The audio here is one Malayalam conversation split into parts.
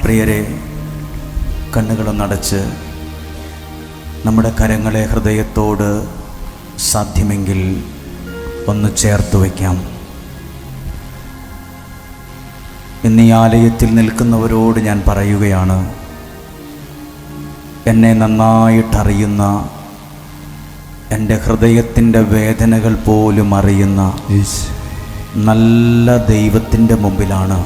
പ്രിയരെ, കണ്ണുകളൊന്നടച്ച് നമ്മുടെ കരങ്ങളെ ഹൃദയത്തോട് സാധ്യമെങ്കിൽ ഒന്ന് ചേർത്ത് വയ്ക്കാം. ഇന്ന് ഈ ആലയത്തിൽ നിൽക്കുന്നവരോട് ഞാൻ പറയുകയാണ്, എന്നെ നന്നായിട്ടറിയുന്ന, എൻ്റെ ഹൃദയത്തിൻ്റെ വേദനകൾ പോലും അറിയുന്ന നല്ല ദൈവത്തിൻ്റെ മുമ്പിലാണ്,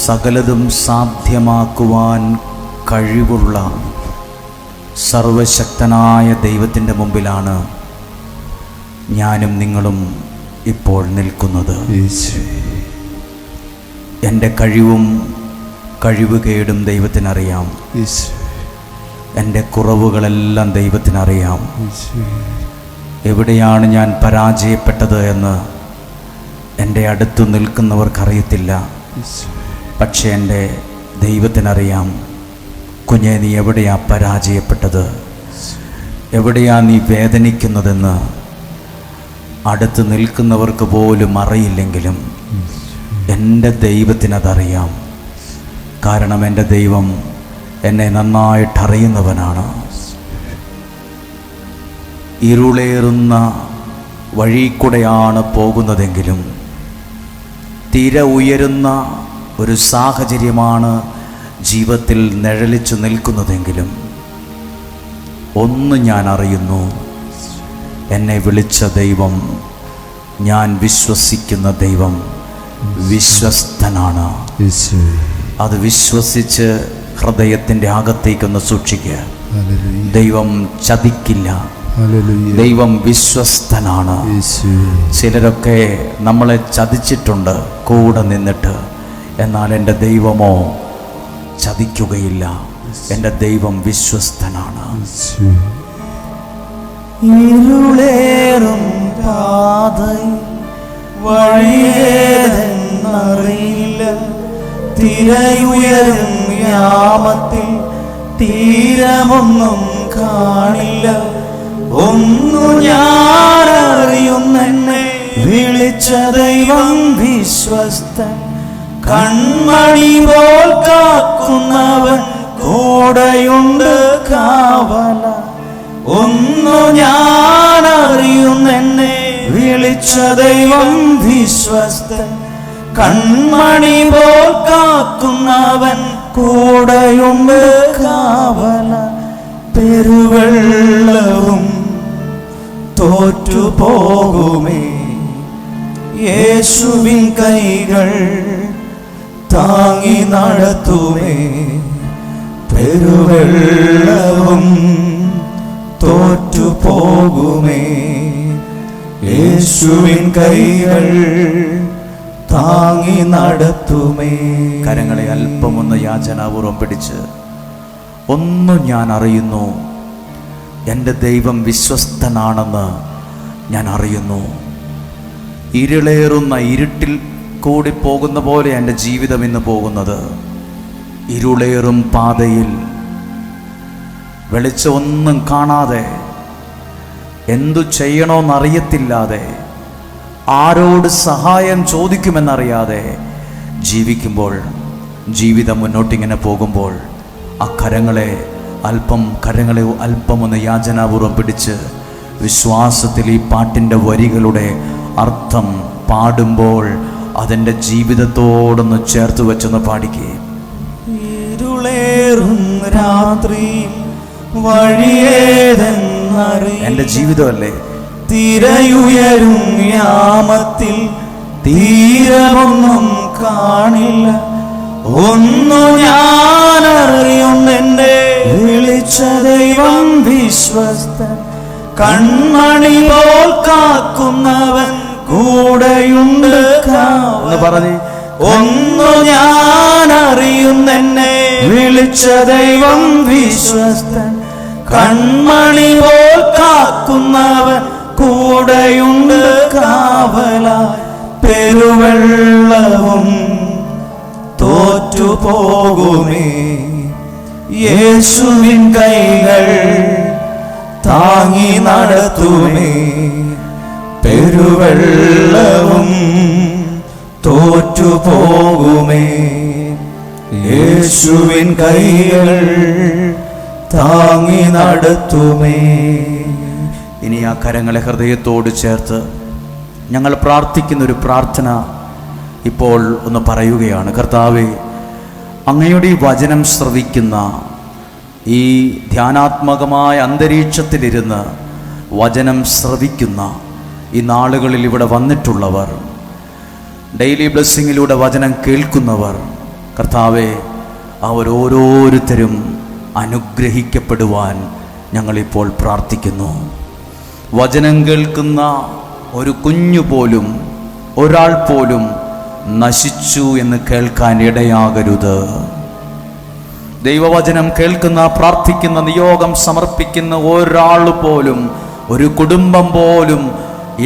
സകലതും സാധ്യമാക്കുവാൻ കഴിവുള്ള സർവശക്തനായ ദൈവത്തിൻ്റെ മുമ്പിലാണ് ഞാനും നിങ്ങളും ഇപ്പോൾ നിൽക്കുന്നത്. എൻ്റെ കഴിവും കഴിവുകേടും ദൈവത്തിനറിയാം. എൻ്റെ കുറവുകളെല്ലാം ദൈവത്തിനറിയാം. എവിടെയാണ് ഞാൻ പരാജയപ്പെട്ടത് എന്ന് എൻ്റെ അടുത്ത് നിൽക്കുന്നവർക്കറിയത്തില്ല. പക്ഷേ എൻ്റെ ദൈവത്തിനറിയാം. കുഞ്ഞെ, നീ എവിടെയാ പരാജയപ്പെട്ടത്, എവിടെയാ നീ വേദനിക്കുന്നതെന്ന് അടുത്ത് നിൽക്കുന്നവർക്ക് പോലും അറിയില്ലെങ്കിലും എൻ്റെ ദൈവത്തിനതറിയാം. കാരണം എൻ്റെ ദൈവം എന്നെ നന്നായിട്ടറിയുന്നവനാണ്. ഇരുളേറുന്ന വഴി കൂടെയാണ് പോകുന്നതെങ്കിലും, തിര ഉയരുന്ന ഒരു സാഹചര്യമാണ് ജീവിതത്തിൽ നിഴലിച്ചു നിൽക്കുന്നതെങ്കിലും, ഒന്ന് ഞാൻ അറിയുന്നു, എന്നെ വിളിച്ച ദൈവം, ഞാൻ വിശ്വസിക്കുന്ന ദൈവം വിശ്വസ്തനാണ്. അത് വിശ്വസിച്ച് ഹൃദയത്തിൻ്റെ അകത്തേക്കൊന്ന് സൂക്ഷിക്കുക. ദൈവം ചതിക്കില്ല. ദൈവം വിശ്വസ്തനാണ്. ചിലരൊക്കെ നമ്മളെ ചതിച്ചിട്ടുണ്ട് കൂടെ നിന്നിട്ട്. എന്നാൽ എൻ്റെ ദൈവമോ ചതിക്കുകയില്ല. എൻ്റെ ദൈവം വിശ്വസ്തനാണ്. ഇരുളേറും പാതയിൽ വഴിയേതെന്നറിയില്ല, തിരയുയരും യാമത്തിൽ തീരമൊന്നും കാണില്ല. ഒന്നു ഞാനറിയുന്നെന്നെ വിളിച്ച ദൈവം വിശ്വസ്തൻ, കൺമണി പോൽ കാക്കുന്നവൻ കൂടെയുണ്ട് കാവല. ഒന്നു ഞാനറിയുന്നെന്നെ വിളിച്ച ദൈവം വിശ്വസ്തൻ, കൺമണി പോൽ കാക്കുന്നവൻ കൂടെയുണ്ട് കാവല. പെരുവെള്ളവും തോറ്റുപോകുമേ, യേശുവിൻ കൈകൾ താങ്ങി നടത്തുമേ. പെരുവെള്ളവും തോറ്റുപോകുമേ, യേശുവിൻ കൈകൾ താങ്ങി നടത്തുമേ. കരങ്ങളെ അല്പമൊന്ന് യാചനാപൂർവം പിടിച്ച്, ഒന്നു ഞാൻ അറിയുന്നു, എൻ്റെ ദൈവം വിശ്വസ്തനാണെന്ന് ഞാൻ അറിയുന്നു. ഇരുളേറുന്ന ഇരുട്ടിൽ കൂടി പോകുന്ന പോലെ എൻ്റെ ജീവിതം ഇന്ന് പോകുന്നത്. ഇരുളേറും പാതയിൽ വെളിച്ചമൊന്നും കാണാതെ, എന്തു ചെയ്യണമെന്നറിയത്തില്ലാതെ, ആരോട് സഹായം ചോദിക്കുമെന്നറിയാതെ ജീവിക്കുമ്പോൾ, ജീവിതം മുന്നോട്ടിങ്ങനെ പോകുമ്പോൾ, ആ കരങ്ങളെ അല്പമൊന്ന് യാചനാപൂർവം പിടിച്ച് വിശ്വാസത്തിൽ ഈ പാട്ടിൻ്റെ വരികളുടെ അർത്ഥം പാടുമ്പോൾ അതെൻ്റെ ജീവിതത്തോടൊന്ന് ചേർത്ത് വെച്ചൊന്ന് പാടിക്കേ. ഇരുളേറും രാത്രി വഴിയേതെന്നറിയില്ല, എൻ്റെ ജീവിതമല്ലേ. തിരയുയരും യാമത്തിൽ തീരമൊന്നും കാണില്ല. ഒന്നു ഞാനറിയുന്നെന്നെ വിളിച്ച ദൈവം വിശ്വസ്തൻ, കൺമണി പോൽ കാക്കുന്നവൻ കൂടെയുണ്ട് കാവല. ഒന്നു ഞാനറിയുന്നെന്നെ വിളിച്ച ദൈവം വിശ്വസ്തൻ, കൺമണി പോൽ കാക്കുന്നവൻ കൂടെയുണ്ട് കാവല. പെരുവെള്ളവും തോറ്റുപോകുമേ, യേശുവിൻ കൈകൾ താങ്ങി നടത്തുമേ. പെരുവെള്ളവും തോറ്റുപോകുമേ, യേശുവിൻ കൈകൾ താങ്ങി നടത്തുമേ. ഇനി ആ കരങ്ങളെ ഹൃദയത്തോട് ചേർത്ത് ഞങ്ങൾ പ്രാർത്ഥിക്കുന്നൊരു പ്രാർത്ഥന ഇപ്പോൾ ഒന്ന് പറയുകയാണ്. കർത്താവേ, അങ്ങയുടെ ഈ വചനം ശ്രവിക്കുന്ന ഈ ധ്യാനാത്മകമായ അന്തരീക്ഷത്തിലിരുന്ന് വചനം ശ്രവിക്കുന്ന ഈ നാളുകളിൽ ഇവിടെ വന്നിട്ടുള്ളവർ, ഡെയിലി ബ്ലെസ്സിങ്ങിലൂടെ വചനം കേൾക്കുന്നവർ, കർത്താവേ, അവരോരോരുത്തരും അനുഗ്രഹിക്കപ്പെടുവാൻ ഞങ്ങളിപ്പോൾ പ്രാർത്ഥിക്കുന്നു. വചനം കേൾക്കുന്ന ഒരു കുഞ്ഞു പോലും, ഒരാൾ പോലും നശിച്ചു എന്ന് കേൾക്കാൻ ഇടയാകരുത്. ദൈവവചനം കേൾക്കുന്ന, പ്രാർത്ഥിക്കുന്ന, നിയോഗം സമർപ്പിക്കുന്ന ഒരാൾ പോലും, ഒരു കുടുംബം പോലും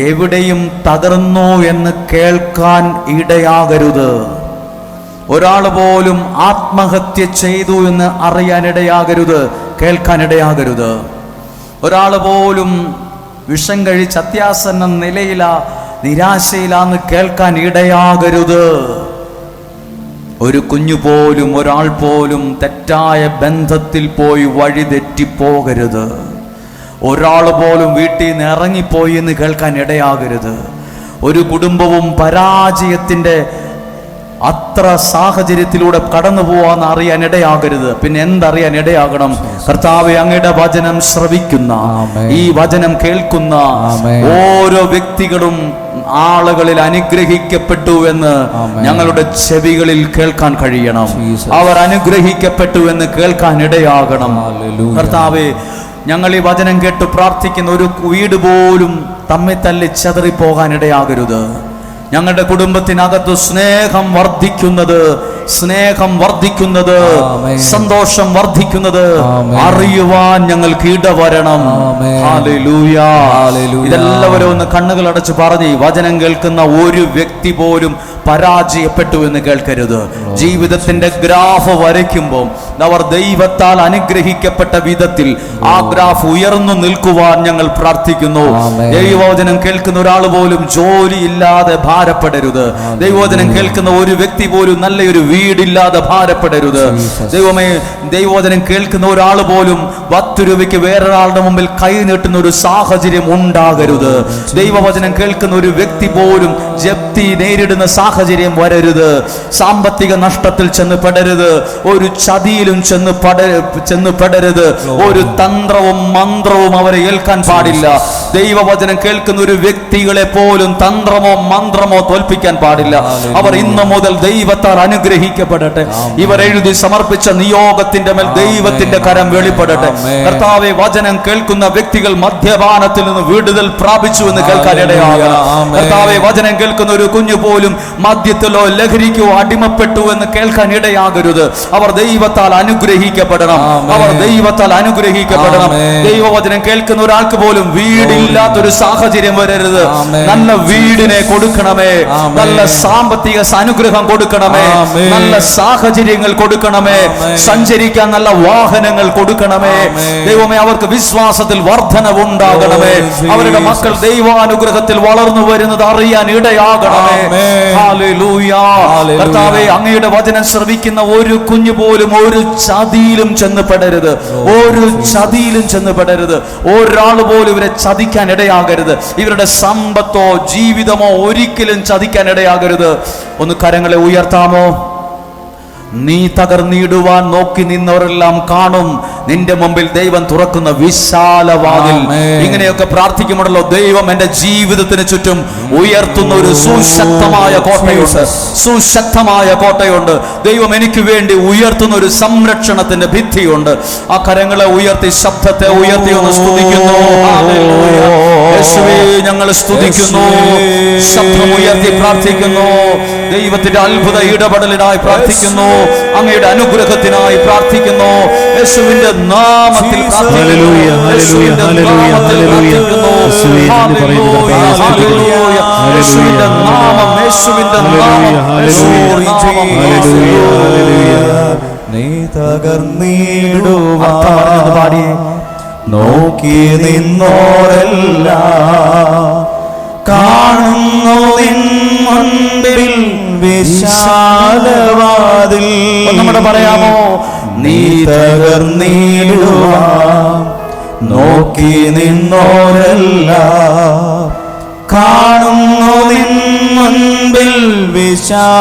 എവിടെയും തകർന്നു എന്ന് കേൾക്കാൻ ഇടയാകരുത്. ഒരാൾ പോലും ആത്മഹത്യ ചെയ്തു എന്ന് അറിയാനിടയാകരുത്, കേൾക്കാനിടയാകരുത്. ഒരാൾ പോലും വിഷം കഴിച്ച് അത്യാസന്ന നിരാശയിലാന്ന് കേൾക്കാൻ ഇടയാകരുത്. ഒരു കുഞ്ഞു പോലും, ഒരാൾ പോലും തെറ്റായ ബന്ധത്തിൽ പോയി വഴിതെറ്റിപ്പോകരുത്. ഒരാൾ പോലും വീട്ടിൽ നിന്ന് ഇറങ്ങിപ്പോയി എന്ന് കേൾക്കാൻ ഇടയാകരുത്. ഒരു കുടുംബവും പരാജയത്തിൻ്റെ അത്ര സാഹചര്യത്തിലൂടെ കടന്നു പോവാന്ന് അറിയാൻ ഇടയാകരുത്. പിന്നെ എന്തറിയാൻ ഇടയാകണം? കർത്താവേ, അങ്ങയുടെ വചനം ശ്രവിക്കുന്ന, ഈ വചനം കേൾക്കുന്ന ഓരോ വ്യക്തികളും ആളുകളിൽ അനുഗ്രഹിക്കപ്പെട്ടു എന്ന് ഞങ്ങളുടെ ചെവികളിൽ കേൾക്കാൻ കഴിയണം. അവർ അനുഗ്രഹിക്കപ്പെട്ടു എന്ന് കേൾക്കാൻ ഇടയാകണം. കർത്താവേ, ഞങ്ങൾ ഈ വചനം കേട്ട് പ്രാർത്ഥിക്കുന്ന ഒരു വീട് പോലും തമ്മിൽ തല്ലി ചെതറിപ്പോകാൻ ഇടയാകരുത്. ഞങ്ങളുടെ കുടുംബത്തിനകത്ത് സ്നേഹം വർദ്ധിക്കുന്നത്, സന്തോഷം വർദ്ധിക്കുന്നത് അറിയുവാൻ ഞങ്ങൾക്ക് ഇടവരണം. ഹല്ലേലൂയ. ഇതെല്ലാവരും ഒന്ന് കണ്ണുകൾ അടച്ച് പറഞ്ഞ്, വചനം കേൾക്കുന്ന ഒരു വ്യക്തി പോലും പരാജയപ്പെട്ടു എന്ന് കേൾക്കരുത്. ജീവിതത്തിന്റെ ഗ്രാഫ് വരയ്ക്കുമ്പോൾ അവർ ദൈവത്താൽ അനുഗ്രഹിക്കപ്പെട്ട വിധത്തിൽ ആ ഗ്രാഫ് ഉയർന്നു നിൽക്കുവാൻ ഞങ്ങൾ പ്രാർത്ഥിക്കുന്നു. ദൈവവചനം കേൾക്കുന്ന ഒരാൾ പോലും ജോലിയില്ലാതെ ഭാരപ്പെടരുത്. ദൈവവചനം കേൾക്കുന്ന ഒരു വ്യക്തി പോലും നല്ലൊരു വീടില്ലാതെ ഭാരപ്പെടരുത്. ദൈവമേ, ദൈവവചനം കേൾക്കുന്ന ഒരാൾ പോലും 10 രൂപയ്ക്ക് വേറൊരാളുടെ മുമ്പിൽ കൈ നീട്ടുന്ന ഒരു സാഹചര്യം ഉണ്ടാകരുത്. ദൈവവചനം കേൾക്കുന്ന ഒരു വ്യക്തി പോലും ജപ്തി നേരിടുന്ന സാഹചര്യം വരരുത്. സാമ്പത്തിക നഷ്ടത്തിൽ ചെന്ന് പെടരുത്. ഒരു ചതിയിലും ചെന്ന് പെടരുത്. ഒരു തന്ത്രവും മന്ത്രവും അവരെ ഏൽക്കാൻ പാടില്ല. ദൈവവചനം കേൾക്കുന്ന ഒരു വ്യക്തികളെ പോലും തന്ത്രമോ മന്ത്രമോ തോൽപ്പിക്കാൻ പാടില്ല. അവർ ഇന്നു മുതൽ ദൈവത്താൽ അനുഗ്രഹിക്കപ്പെടട്ടെ. ഇവർ എഴുതി സമർപ്പിച്ച നിയോഗത്തിന്റെ മേൽ ദൈവത്തിന്റെ കരം വെളിപ്പെടട്ടെ. കർത്താവേ, വചനം കേൾക്കുന്ന വ്യക്തികൾ മദ്യപാനത്തിൽ നിന്ന് വിടുതൽ പ്രാപിച്ചു എന്ന് കേൾക്കാൻ ഇടയാകണം. കർത്താവേ, വചനം കേൾക്കുന്ന ഒരു കുഞ്ഞു പോലും മദ്യത്തിലോ ലഹരിക്കോ അടിമപ്പെട്ടു എന്ന് കേൾക്കാൻ ഇടയാകരുത്. അവർ ദൈവത്താൽ അനുഗ്രഹിക്കപ്പെടണം. അവർ ദൈവത്താൽ അനുഗ്രഹിക്കപ്പെടണം. ദൈവവചനം കേൾക്കുന്ന ഒരാൾക്ക് പോലും വീടില്ലാത്തൊരു സാഹചര്യം വരരുത്. നല്ല വീടിനെ കൊടുക്കണമേ. നല്ല സാമ്പത്തിക അനുഗ്രഹം കൊടുക്കണമേ. നല്ല സാഹചര്യങ്ങൾ കൊടുക്കണമേ. സഞ്ചരിക്കാൻ നല്ല വാഹനങ്ങൾ കൊടുക്കണമേ. ദൈവമേ, അവർക്ക് വിശ്വാസത്തിൽ വർധനവുണ്ടാകണമേ. അവരുടെ മക്കൾ ദൈവാനുഗ്രഹത്തിൽ വളർന്നു വരുന്നത് അറിയാൻ ഇടയാകണമേ. ഹല്ലേലൂയ. കർത്താവേ, അങ്ങയുടെ വചനം ശ്രവിക്കുന്ന ഒരു കുഞ്ഞു പോലും ഒരു ചതിയിലും ചെന്ന് പെടരുത്. ഒരു ചതിയിലും ചെന്ന് പെടരുത്. ഒരാൾ പോലും ഇവരെ ചതിക്കാൻ ഇടയാകരുത്. ഇവരുടെ സമ്പത്തോ ജീവിതമോ ഒരിക്കലും ചതിക്കാൻ ഇടയാകരുത്. ഒന്ന് കരങ്ങളെ ഉയർത്താമോ? നീ തകർന്നിടുവാൻ നോക്കി നിന്നവരെല്ലാം കാണും നിന്റെ മുമ്പിൽ ദൈവം തുറക്കുന്ന വിശാലവാതിൽ. ഇങ്ങനെയൊക്കെ പ്രാർത്ഥിക്കുമ്പോഴല്ലോ ദൈവം എന്റെ ജീവിതത്തിന് ചുറ്റും ഉയർത്തുന്ന ഒരു സുശക്തമായ കോട്ടയുണ്ട്. സുശക്തമായ കോട്ടയുണ്ട്. ദൈവം എനിക്ക് വേണ്ടി ഉയർത്തുന്ന ഒരു സംരക്ഷണത്തിന്റെ ഭിത്തിയുണ്ട്. ആ കരങ്ങളെ ഉയർത്തി, ശബ്ദത്തെ ഉയർത്തി ഒന്ന് സ്തുതിക്കുന്നു. യേശുവേ, ഞങ്ങൾ സ്തുതിക്കുന്നു. ശബ്ദം ഉയർത്തി പ്രാർത്ഥിക്കുന്നു. ദൈവത്തിന്റെ അത്ഭുത ഇടപെടലിനായി പ്രാർത്ഥിക്കുന്നു. അങ്ങയുടെ അനുഗ്രഹത്തിനായി പ്രാർത്ഥിക്കുന്നു. യേശുവിന്റെ നാമത്തിൽ പ്രാർത്ഥിക്കുന്നു. യേശുവിന്റെ നാമത്തിൽ പ്രാർത്ഥിക്കുന്നു. ഹല്ലേലൂയ. യേശുവിന്റെ നാമം, യേശുവിന്റെ നാമം, നീ തകർന്നിടുവാൻ പാടി നോക്കി നിന്നോരെല്ലാം കാണുന്നു നിൻ മുൻപിൽ വിശാലവാതിൽ. വാതിൽ നമ്മുടെ പറയാമോ? നീ തകർന്നിടുവാൻ നോക്കി നിന്നോരെല്ലാം കാണുന്നു നിൻ മുൻപിൽ വിശാലവാതിൽ.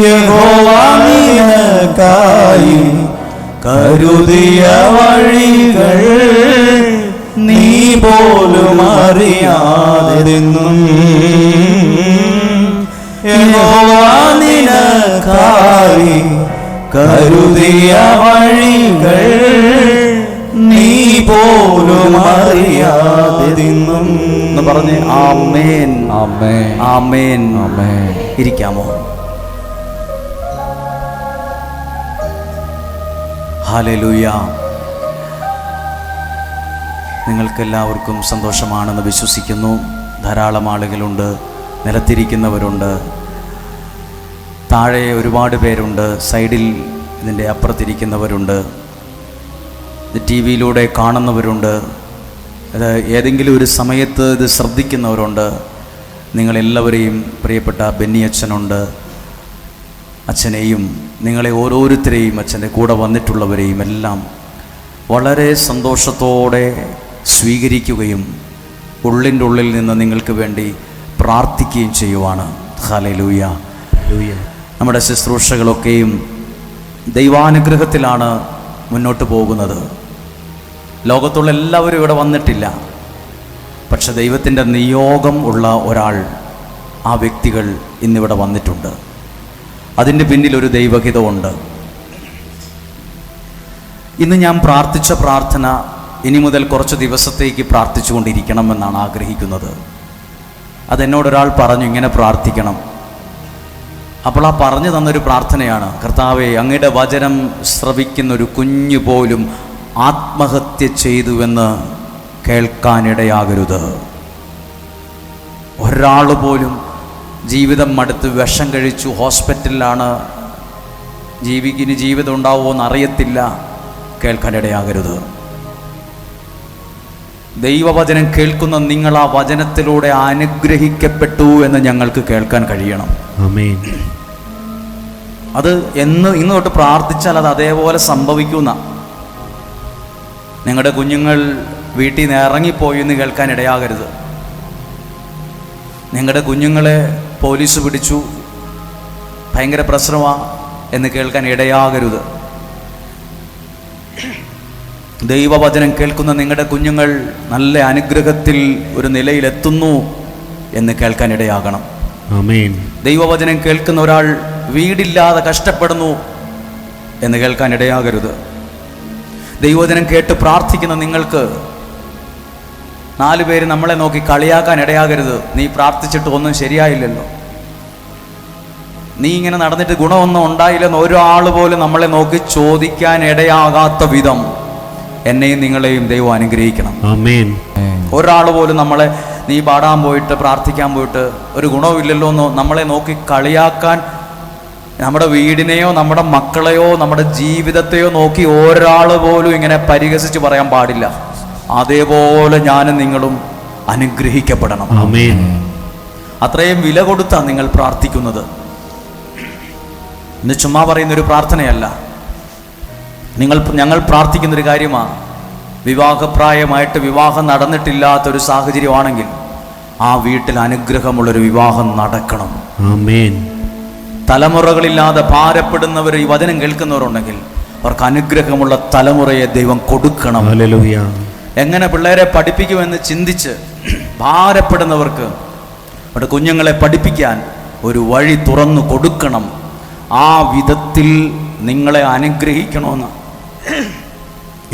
യഹോവ നിനക്കായി കരുതിയ വഴികൾ നീ പോലും അറിയാതിരുന്നും. യഹോവ നിനക്കായി കരുതിയ വഴികൾ നീ പോലും അറിയാതിരുന്നും എന്ന് പറഞ്ഞ് ആമേൻ, ആമേൻ, ആമേൻ, ആമേൻ. ഇരിക്കാമോ? ഹല്ലേലൂയ. നിങ്ങൾക്കെല്ലാവർക്കും സന്തോഷമാണെന്ന് വിശ്വസിക്കുന്നു. ധാരാളം ആളുകളുണ്ട്, നിലത്തിരിക്കുന്നവരുണ്ട്, താഴെ ഒരുപാട് പേരുണ്ട്, സൈഡിൽ ഇതിൻ്റെ അപ്പുറത്തിരിക്കുന്നവരുണ്ട്, ഇത് ടി വിയിലൂടെ കാണുന്നവരുണ്ട്, ഇത് ഏതെങ്കിലും ഒരു സമയത്ത് ഇത് ശ്രദ്ധിക്കുന്നവരുണ്ട്. നിങ്ങളെല്ലാവരെയും പ്രിയപ്പെട്ട ബെന്നി അച്ഛനുണ്ട്, അച്ഛനെയും നിങ്ങളെ ഓരോരുത്തരെയും അച്ഛൻ്റെ കൂടെ വന്നിട്ടുള്ളവരെയും എല്ലാം വളരെ സന്തോഷത്തോടെ സ്വീകരിക്കുകയും ഉള്ളിൻ്റെ ഉള്ളിൽ നിന്ന് നിങ്ങൾക്ക് വേണ്ടി പ്രാർത്ഥിക്കുകയും ചെയ്യുവാണ്. ഹല്ലേലൂയ. നമ്മുടെ ശുശ്രൂഷകളൊക്കെയും ദൈവാനുഗ്രഹത്തിലാണ് മുന്നോട്ട് പോകുന്നത്. ലോകത്തുള്ള എല്ലാവരും ഇവിടെ വന്നിട്ടില്ല, പക്ഷെ ദൈവത്തിൻ്റെ നിയോഗം ഉള്ള ഒരാൾ, ആ വ്യക്തികൾ ഇന്നിവിടെ വന്നിട്ടുണ്ട്. അതിൻ്റെ പിന്നിൽ ഒരു ദൈവഹിതമുണ്ട്. ഇന്ന് ഞാൻ പ്രാർത്ഥിച്ച പ്രാർത്ഥന ഇനി മുതൽ കുറച്ച് ദിവസത്തേക്ക് പ്രാർത്ഥിച്ചുകൊണ്ടിരിക്കണമെന്നാണ് ആഗ്രഹിക്കുന്നത്. അതെന്നോടൊരാൾ പറഞ്ഞു, ഇങ്ങനെ പ്രാർത്ഥിക്കണം. അപ്പോൾ ആ പറഞ്ഞു തന്നൊരു പ്രാർത്ഥനയാണ്, കർത്താവേ, അങ്ങയുടെ വചനം ശ്രവിക്കുന്നൊരു കുഞ്ഞു പോലും ആത്മഹത്യ ചെയ്തുവെന്ന് കേൾക്കാനിടയാകരുത്. ഒരാൾ പോലും ജീവിതം മടുത്ത് വിഷം കഴിച്ചു ഹോസ്പിറ്റലിലാണ്, ഇനി ജീവിതം ഉണ്ടാവുമോ എന്നറിയത്തില്ല, കേൾക്കാനിടയാകരുത്. ദൈവവചനം കേൾക്കുന്ന നിങ്ങൾ ആ വചനത്തിലൂടെ അനുഗ്രഹിക്കപ്പെട്ടു എന്ന് ഞങ്ങൾക്ക് കേൾക്കാൻ കഴിയണം. ആമേൻ. അത് ഇന്ന് തൊട്ട് പ്രാർത്ഥിച്ചാൽ അത് അതേപോലെ സംഭവിക്കുന്ന. നിങ്ങളുടെ കുഞ്ഞുങ്ങൾ വീട്ടിൽ നിന്ന് ഇറങ്ങിപ്പോയി എന്ന് കേൾക്കാൻ ഇടയാകരുത്. നിങ്ങളുടെ കുഞ്ഞുങ്ങളെ പോലീസ് പിടിച്ചു, ഭയങ്കര പ്രശ്നമാണ് എന്ന് കേൾക്കാൻ ഇടയാകരുത്. ദൈവവചനം കേൾക്കുന്ന നിങ്ങളുടെ കുഞ്ഞുങ്ങൾ നല്ല അനുഗ്രഹത്തിൽ ഒരു നിലയിലെത്തുന്നു എന്ന് കേൾക്കാൻ ഇടയാകണം. ആമേൻ. ദൈവവചനം കേൾക്കുന്ന ഒരാൾ വീടില്ലാതെ കഷ്ടപ്പെടുന്നു എന്ന് കേൾക്കാൻ ഇടയാകരുത്. ദൈവവചനം കേട്ട് പ്രാർത്ഥിക്കുന്ന നിങ്ങൾക്ക് 4 പേര് നമ്മളെ നോക്കി കളിയാക്കാൻ ഇടയാകരുത്. നീ പ്രാർത്ഥിച്ചിട്ട് ഒന്നും ശരിയായില്ലല്ലോ, നീ ഇങ്ങനെ നടന്നിട്ട് ഗുണമൊന്നും ഉണ്ടായില്ലെന്ന് ഒരാൾ പോലും നമ്മളെ നോക്കി ചോദിക്കാൻ ഇടയാകാത്ത വിധം എന്നെയും നിങ്ങളെയും ദൈവം അനുഗ്രഹിക്കണം. ആമേൻ. ഒരാൾ പോലും നമ്മളെ നീ പാടാൻ പോയിട്ട് പ്രാർത്ഥിക്കാൻ പോയിട്ട് ഒരു ഗുണമില്ലല്ലോ എന്ന് നമ്മളെ നോക്കി കളിയാക്കാൻ, നമ്മുടെ വീടിനെയോ നമ്മുടെ മക്കളെയോ നമ്മുടെ ജീവിതത്തെയോ നോക്കി ഒരാൾ പോലും ഇങ്ങനെ പരിഹസിച്ച് പറയാൻ പാടില്ല. അതേപോലെ ഞാനും നിങ്ങളും അനുഗ്രഹിക്കപ്പെടണം. ആമേൻ. അത്രയും വില കൊടുത്താണ് നിങ്ങൾ പ്രാർത്ഥിക്കുന്നത്. ഇന്ന് ചുമ്മാ പറയുന്നൊരു പ്രാർത്ഥനയല്ല. ഞങ്ങൾ പ്രാർത്ഥിക്കുന്നൊരു കാര്യമാണ്. വിവാഹപ്രായമായിട്ട് വിവാഹം നടന്നിട്ടില്ലാത്തൊരു സാഹചര്യമാണെങ്കിൽ ആ വീട്ടിൽ അനുഗ്രഹമുള്ളൊരു വിവാഹം നടക്കണം. ആമേൻ. തലമുറകളില്ലാതെ ഭാരപ്പെടുന്നവർ ഈ വചനം കേൾക്കുന്നവരുണ്ടെങ്കിൽ അവർക്ക് അനുഗ്രഹമുള്ള തലമുറയെ ദൈവം കൊടുക്കണം. ഹല്ലേലൂയ. എങ്ങനെ പിള്ളേരെ പഠിപ്പിക്കുമെന്ന് ചിന്തിച്ച് ഭാരപ്പെടുന്നവർക്ക് അവരുടെ കുഞ്ഞുങ്ങളെ പഠിപ്പിക്കാൻ ഒരു വഴി തുറന്നു കൊടുക്കണം. ആ വിധത്തിൽ നിങ്ങളെ അനുഗ്രഹിക്കണമെന്ന്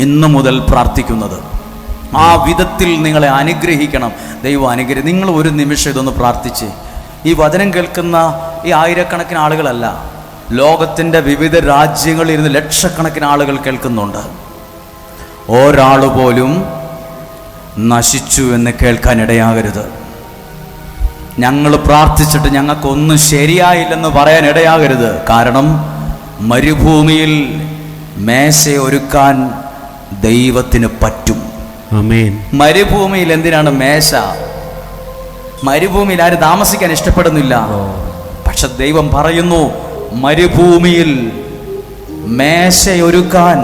ഇന്നു മുതൽ പ്രാർത്ഥിക്കുന്നത്. ആ വിധത്തിൽ നിങ്ങളെ അനുഗ്രഹിക്കണം ദൈവം അനുഗ്രഹിക്കും. നിങ്ങൾ ഒരു നിമിഷം ഇതൊന്ന് പ്രാർത്ഥിച്ച്, ഈ വചനം കേൾക്കുന്ന ഈ ആയിരക്കണക്കിന് ആളുകളല്ല, ലോകത്തിൻ്റെ വിവിധ രാജ്യങ്ങളിൽ ഇരുന്ന് ലക്ഷക്കണക്കിന് ആളുകൾ കേൾക്കുന്നുണ്ട്. ഒരാൾ പോലും നശിച്ചു എന്ന് കേൾക്കാൻ ഇടയാകരുത്. ഞങ്ങൾ പ്രാർത്ഥിച്ചിട്ട് ഞങ്ങൾക്കൊന്നും ശരിയായില്ലെന്ന് പറയാൻ ഇടയാകരുത്. കാരണം മരുഭൂമിയിൽ മേശ ഒരുക്കാൻ ദൈവത്തിന് പറ്റും. ആമേൻ. മരുഭൂമിയിൽ എന്തിനാണ് മേശ? മരുഭൂമിയിൽ ആരും താമസിക്കാൻ ഇഷ്ടപ്പെടുന്നില്ല. പക്ഷെ ദൈവം പറയുന്നു, മരുഭൂമിയിൽ മേശയൊരുക്കാൻ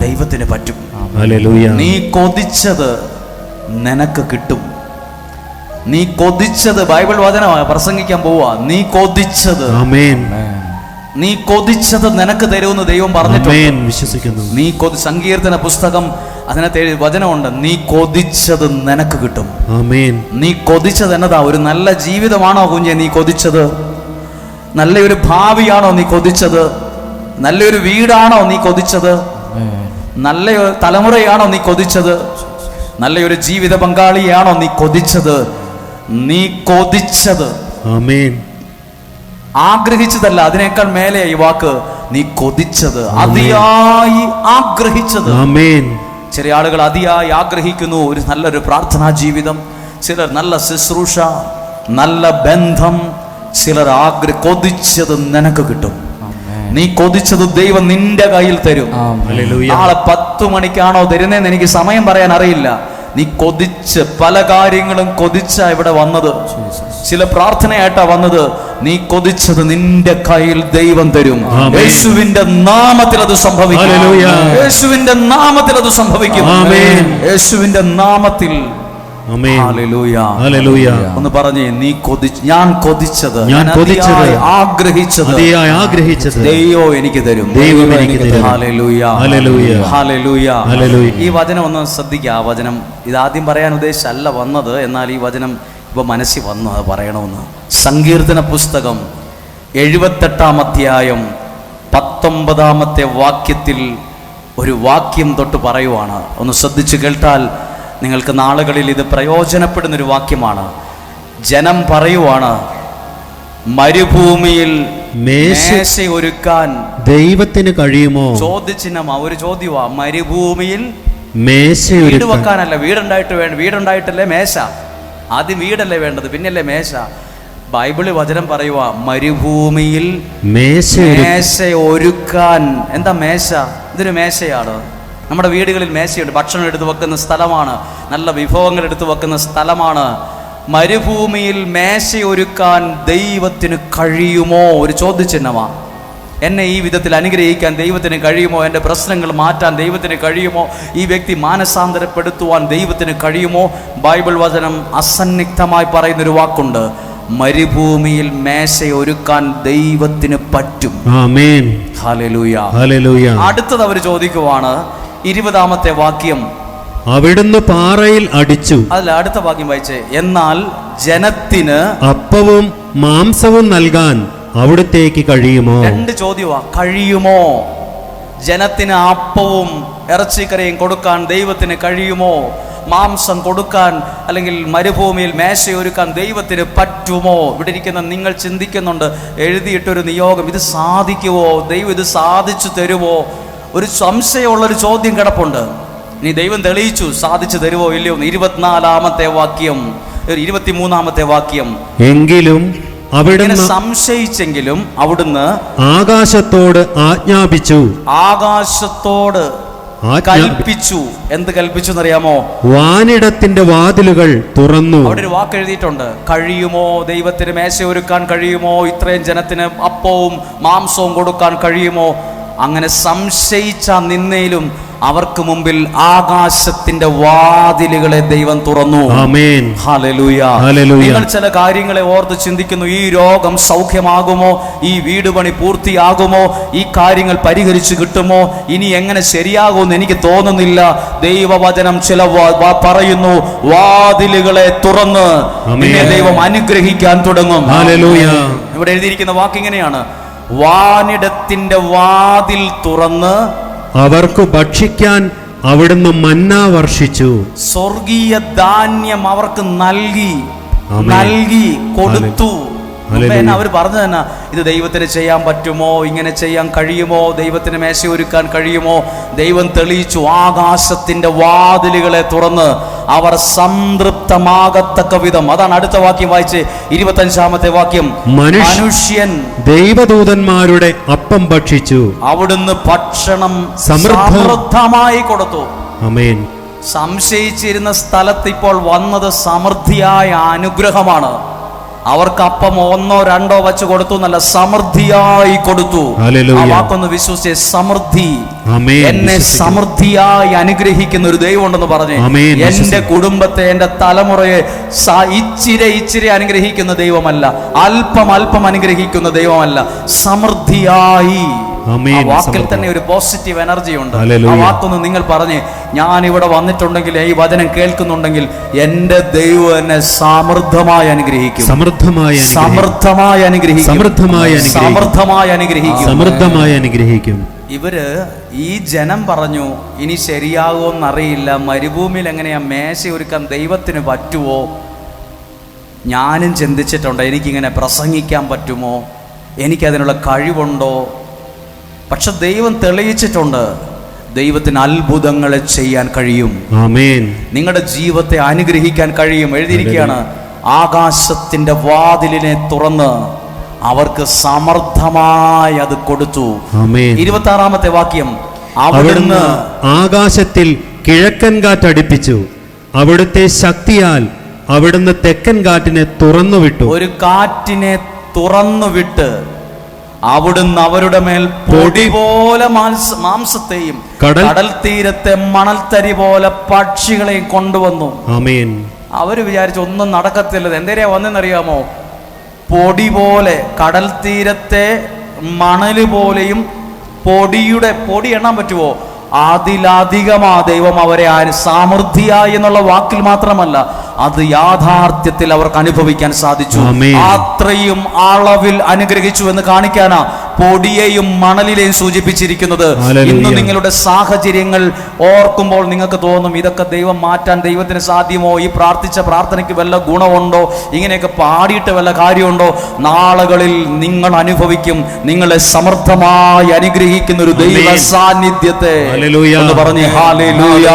ദൈവത്തിന് പറ്റും. ഹല്ലേലൂയ. നീ കൊതിച്ചത് നിനക്ക് കിട്ടും. നീ കൊതിച്ചത്, ബൈബിൾ വചനമാണ് പ്രസംഗിക്കാൻ പോവാ, നീ കൊതിച്ചത്, ആമേൻ. നീ കൊതിച്ചത് നിനക്ക് തരുമെന്ന് ദൈവം പറഞ്ഞിട്ടുണ്ട്. ആമേൻ. വിശ്വസിക്കുന്നു. നീ സങ്കീർത്തന പുസ്തകം അതിനകത്ത് വചനമുണ്ട്, നീ കൊതിച്ചത് നിനക്ക് കിട്ടും. ആമേൻ. നീ കൊതിച്ചത് എന്നതാ? ഒരു നല്ല ജീവിതമാണോ കുഞ്ഞെ നീ കൊതിച്ചത്? നല്ലൊരു ഭാവിയാണോ നീ കൊതിച്ചത്? നല്ലൊരു വീടാണോ നീ കൊതിച്ചത്? നല്ലൊരു തലമുറയാണോ നീ കൊതിച്ചത്? നല്ലൊരു ജീവിത പങ്കാളിയാണോ നീ കൊതിച്ചത്? നീ കൊതിച്ചത്, ആമേൻ. ആഗ്രഹിച്ചതല്ല, അതിനേക്കാൾ മേലെ ഈ വാക്ക്, നീ കൊതിച്ചത്, അതിയായി ആഗ്രഹിച്ചത്. ആമേൻ. ചില ആളുകൾ അതിയായി ആഗ്രഹിക്കുന്നു ഒരു നല്ലൊരു പ്രാർത്ഥനാ ജീവിതം, ചിലർ നല്ല ശുശ്രൂഷ, നല്ല ബന്ധം, ചിലർ കൊതിച്ചത് നിനക്ക് കിട്ടും. നീ കൊതിച്ചത് ദൈവം നിന്റെ കയ്യിൽ തരും. ഹല്ലേലൂയ. നാളെ 10 മണിക്കാണോ തരുന്നതെന്ന് എനിക്ക് സമയം പറയാൻ അറിയില്ല. നീ കൊതിച്ച് പല കാര്യങ്ങളും കൊതിച്ച ഇവിടെ വന്നത്, ചില പ്രാർത്ഥനയായിട്ടാ വന്നത്. നീ കൊതിച്ചത് നിന്റെ കയ്യിൽ ദൈവം തരും. യേശുവിന്റെ നാമത്തിൽ അത് സംഭവിക്കും. യേശുവിന്റെ നാമത്തിൽ അത് സംഭവിക്കും. യേശുവിന്റെ നാമത്തിൽ. ഒന്ന് പറഞ്ഞേ, നീ ഞാൻ കൊതിച്ചത്, ഞാൻ ആഗ്രഹിച്ചത് ദൈവം എനിക്ക് തരും. ഈ വചനം ഒന്ന് ശ്രദ്ധിക്കുക. ആ വചനം ഇതാദ്യം പറയാൻ ഉദ്ദേശിച്ചല്ല വന്നത്, എന്നാൽ ഈ വചനം ഇപ്പൊ മനസ്സിൽ വന്നു, അത് പറയണമെന്ന്. സങ്കീർത്തന പുസ്തകം 78-ാം അധ്യായം 19-ാമത്തെ വാക്യത്തിൽ ഒരു വാക്യം തൊട്ട് പറയുവാണ്. ഒന്ന് ശ്രദ്ധിച്ചു കേട്ടാൽ നിങ്ങൾക്ക് നാളുകളിൽ ഇത് പ്രയോജനപ്പെടുന്നൊരു വാക്യമാണ്. ജനം പറയുവാണ്, മരുഭൂമിയിൽ മേശ ഒരുക്കാൻ ദൈവത്തിന് കഴിയുമോ? ചോദ്യചിഹ്നമാ, ഒരു ചോദ്യമാ. മരുഭൂമിയിൽ മേശ വീട് വെക്കാനല്ല, വീടുണ്ടായിട്ടല്ലേ മേശ. ആദ്യം വീടല്ലേ വേണ്ടത്, പിന്നല്ലേ മേശ. ബൈബിള് വചനം പറയുക, മരുഭൂമിയിൽ മേശ ഒരുക്കാൻ. എന്താ മേശ? ഇതൊരു മേശയാണ്. നമ്മുടെ വീടുകളിൽ മേശയുണ്ട്, ഭക്ഷണം എടുത്തു വെക്കുന്ന സ്ഥലമാണ്, നല്ല വിഭവങ്ങൾ എടുത്തു വെക്കുന്ന സ്ഥലമാണ്. മരുഭൂമിയിൽ മേശ ഒരുക്കാൻ ദൈവത്തിന് കഴിയുമോ? ഒരു ചോദ്യചിഹ്നമാണ്. എന്നെ ഈ വിധത്തിൽ അനുഗ്രഹിക്കാൻ ദൈവത്തിന് കഴിയുമോ? എൻ്റെ പ്രശ്നങ്ങൾ മാറ്റാൻ ദൈവത്തിന് കഴിയുമോ? ഈ വ്യക്തി മാനസാന്തരപ്പെടുത്തുവാൻ ദൈവത്തിന് കഴിയുമോ? ബൈബിൾ വചനം അസന്നിഗ്ധമായി പറയുന്നൊരു വാക്കുണ്ട്, മരുഭൂമിയിൽ മേശ ഒരുക്കാൻ ദൈവത്തിന് പറ്റും. ആമേൻ. ഹല്ലേലൂയ. ഹല്ലേലൂയ. അടുത്തത് അവർ ചോദിക്കുവാണ്, 20-ാമത്തെ വാക്യം, അവിടുന്ന് പാറയിൽ അടിച്ചു. അല്ല, അടുത്ത വാക്യം വായിച്ചേ. എന്നാൽ ജനത്തിന് അപ്പവും മാംസവും നൽകാൻ അവിടുത്തേക്ക് കഴിയുമോ? 2 ചോദ്യമാ. കഴിയുമോ? ജനത്തിന് അപ്പവും ഇറച്ചിക്കറിയും കൊടുക്കാൻ ദൈവത്തിന് കഴിയുമോ? മാംസം കൊടുക്കാൻ അല്ലെങ്കിൽ മരുഭൂമിയിൽ മേശയൊരുക്കാൻ ദൈവത്തിന് പറ്റുമോ? ഇവിടെ ഇരിക്കുന്ന നിങ്ങൾ ചിന്തിക്കുന്നുണ്ട്, എഴുതിയിട്ടൊരു നിയോഗം, ഇത് സാധിക്കുമോ? ദൈവം ഇത് സാധിച്ചു തരുമോ? ഒരു സംശയമുള്ളൊരു ചോദ്യം കിടപ്പുണ്ട്. ഇനി ദൈവം തെളിയിച്ചു, സാധിച്ചു തരുമോ ഇല്ലയോ? 24-ാമത്തെ വാക്യം, 23-ാമത്തെ വാക്യം, എങ്കിലും അവിടുന്ന് സംശയിച്ചെങ്കിലും അവിടുന്ന് ആകാശത്തോട് ആജ്ഞാപിച്ചു. ആകാശത്തോട് കൽപ്പിച്ചു. എന്ത് കൽപ്പിച്ചു എന്നറിയാമോ? വാനിടത്തിന്റെ വാതിലുകൾ തുറന്നു. അവിടെ ഒരു വാക്ക് എഴുതിയിട്ടുണ്ട്, കഴിയുമോ? ദൈവത്തിന് മേശ ഒരുക്കാൻ കഴിയുമോ? ഇത്രയും ജനത്തിന് അപ്പവും മാംസവും കൊടുക്കാൻ കഴിയുമോ? അങ്ങനെ സംശയിച്ച നിന്നേലും അവർക്ക് മുമ്പിൽ ആകാശത്തിന്റെ വാതിലുകളെ ദൈവം തുറന്നു. ആമേൻ. ഹല്ലേലൂയ. നിങ്ങൾ ചില കാര്യങ്ങളെ ഓർത്ത് ചിന്തിക്കുന്നു, ഈ രോഗം സൗഖ്യമാകുമോ? ഈ വീട് പണി പൂർത്തിയാകുമോ? ഈ കാര്യങ്ങൾ പരിഹരിച്ചു കിട്ടുമോ? ഇനി എങ്ങനെ ശരിയാകുമെന്ന് എനിക്ക് തോന്നുന്നില്ല. ദൈവവചനം ചില പറയുന്നു, വാതിലുകളെ തുറന്ന് നിന്നെ ദൈവം അനുഗ്രഹിക്കാൻ തുടങ്ങും. ഹല്ലേലൂയ. ഇവിടെ എഴുതിയിരിക്കുന്ന വാക്ക് ഇങ്ങനെയാണ്, വാനിടത്തിന്റെ വാതിൽ തുറന്ന് അവർക്ക് ഭക്ഷിക്കാൻ അവിടുന്ന് മന്ന വർഷിച്ചു. സ്വർഗീയ ധാന്യം അവർക്ക് നൽകി കൊടുത്തു. അവർ പറഞ്ഞു തന്നെ, ഇത് ദൈവത്തിന് ചെയ്യാൻ പറ്റുമോ? ഇങ്ങനെ ചെയ്യാൻ കഴിയുമോ? ദൈവത്തിന് മേശ ഒരുക്കാൻ കഴിയുമോ? ദൈവം തെളിയിച്ചു. ആകാശത്തിന്റെ വാതിലുകളെ തുറന്ന് അവർ സംതൃപ്തമാകത്തക്ക വിധം. അതാണ് അടുത്ത വാക്യം വായിച്ച്, 25-ാമത്തെ വാക്യം, മനുഷ്യൻ ദൈവദൂതന്മാരുടെ അപ്പം ഭക്ഷിച്ചു. അവിടുന്ന് ഭക്ഷണം സമൃദ്ധമായി കൊടുത്തു. ആമേൻ. സംശയിച്ചിരുന്ന സ്ഥലത്ത് ഇപ്പോൾ വന്നത് സമൃദ്ധിയായ അനുഗ്രഹമാണ്. അവർക്ക് അപ്പം 1 or 2 വെച്ച് കൊടുത്തു എന്നല്ല, സമൃദ്ധിയായി കൊടുത്തു. ഹല്ലേലൂയ. ആ വാക്കൊന്ന് വിശ്വസിച്ച്, സമൃദ്ധി. ആമേൻ. എന്നെ സമൃദ്ധിയായി അനുഗ്രഹിക്കുന്ന ഒരു ദൈവം ഉണ്ടെന്ന് പറഞ്ഞേ. ആമേൻ. എന്റെ കുടുംബത്തെ, എന്റെ തലമുറയെ ഇച്ചിരി അനുഗ്രഹിക്കുന്ന ദൈവമല്ല, അല്പം അനുഗ്രഹിക്കുന്ന ദൈവമല്ല, സമൃദ്ധിയായി. ആ വാക്കിൽ തന്നെ ഒരു പോസിറ്റീവ് എനർജി ഉണ്ട്. ആ വാക്കൊന്ന് നിങ്ങൾ പറഞ്ഞ്, ഞാൻ ഇവിടെ വന്നിട്ടുണ്ടെങ്കിൽ, ഈ വചനം കേൾക്കുന്നുണ്ടെങ്കിൽ, എന്റെ ദൈവം എന്നെ സമൃദ്ധമായി അനുഗ്രഹിക്കും, സമൃദ്ധമായി അനുഗ്രഹിക്കും. ഇവര് ഈ ജനം പറഞ്ഞു, ഇനി ശരിയാകുമെന്നറിയില്ല, മരുഭൂമിയിൽ എങ്ങനെയാ മേശ ഒരുക്കാൻ ദൈവത്തിന് പറ്റുമോ? ഞാനും ചിന്തിച്ചിട്ടുണ്ട്, എനിക്കിങ്ങനെ പ്രസംഗിക്കാൻ പറ്റുമോ, എനിക്കതിനുള്ള കഴിവുണ്ടോ? പക്ഷെ ദൈവം തെളിയിച്ചിട്ടുണ്ട്, ദൈവത്തിന് അത്ഭുതങ്ങളെ ചെയ്യാൻ കഴിയും. ആമേൻ. നിങ്ങളുടെ ജീവിതത്തെ അനുഗ്രഹിക്കാൻ കഴിയും. എഴുതിയിരിക്കുകയാണ്, ആകാശത്തിന്റെ വാതിലിനെ തുറന്ന് അവർക്ക് സമർത്ഥമായി അത് കൊടുത്തു. 26-ാമത്തെ വാക്യം, അവിടുന്ന് ആകാശത്തിൽ കിഴക്കൻ കാറ്റടിപ്പിച്ചു, അവിടുത്തെ ശക്തിയാൽ അവിടുന്ന് തെക്കൻ കാറ്റിനെ തുറന്നുവിട്ടു. ഒരു കാറ്റിനെ തുറന്നുവിട്ട് അവിടുന്ന് അവരുടെ മേൽ പൊടി പോലെ മാംസത്തെയും കടൽ തീരത്തെ മണൽത്തരി പോലെ പക്ഷികളെയും കൊണ്ടുവന്നു. ആമേൻ. അവര് വിചാരിച്ചു ഒന്നും നടക്കത്തില്ല. എന്തേരാ വന്നെന്നറിയാമോ? പൊടി പോലെ, കടൽ തീരത്തെ മണല് പോലെയും പൊടി എണ്ണാൻ പറ്റുമോ? അതിലധികമാ ദൈവം അവരെ സമൃദ്ധിയായി എന്നുള്ള വാക്കിൽ മാത്രമല്ല, അത് യാഥാർത്ഥ്യത്തിൽ അവർക്ക് അനുഭവിക്കാൻ സാധിച്ചു. അത്രയും അളവിൽ അനുഗ്രഹിച്ചു എന്ന് കാണിക്കാനാ പൊടിയെയും മണലിലെയും സൂചിപ്പിച്ചിരിക്കുന്നത്. ഇന്ന് നിങ്ങളുടെ സാഹചര്യങ്ങൾ ഓർക്കുമ്പോൾ നിങ്ങൾക്ക് തോന്നും, ഇതൊക്കെ ദൈവം മാറ്റാൻ ദൈവത്തിന് സാധ്യമോ? ഈ പ്രാർത്ഥിച്ച പ്രാർത്ഥനയ്ക്ക് വല്ല ഗുണമുണ്ടോ? ഇങ്ങനെയൊക്കെ പാടിയിട്ട് വല്ല കാര്യമുണ്ടോ? നാളുകളിൽ നിങ്ങൾ അനുഭവിക്കും, നിങ്ങളെ സമർത്ഥമായി അനുഗ്രഹിക്കുന്ന ഒരു ദൈവ സാന്നിധ്യത്തെ. എന്ന് പറഞ്ഞ് ഹല്ലേലൂയ.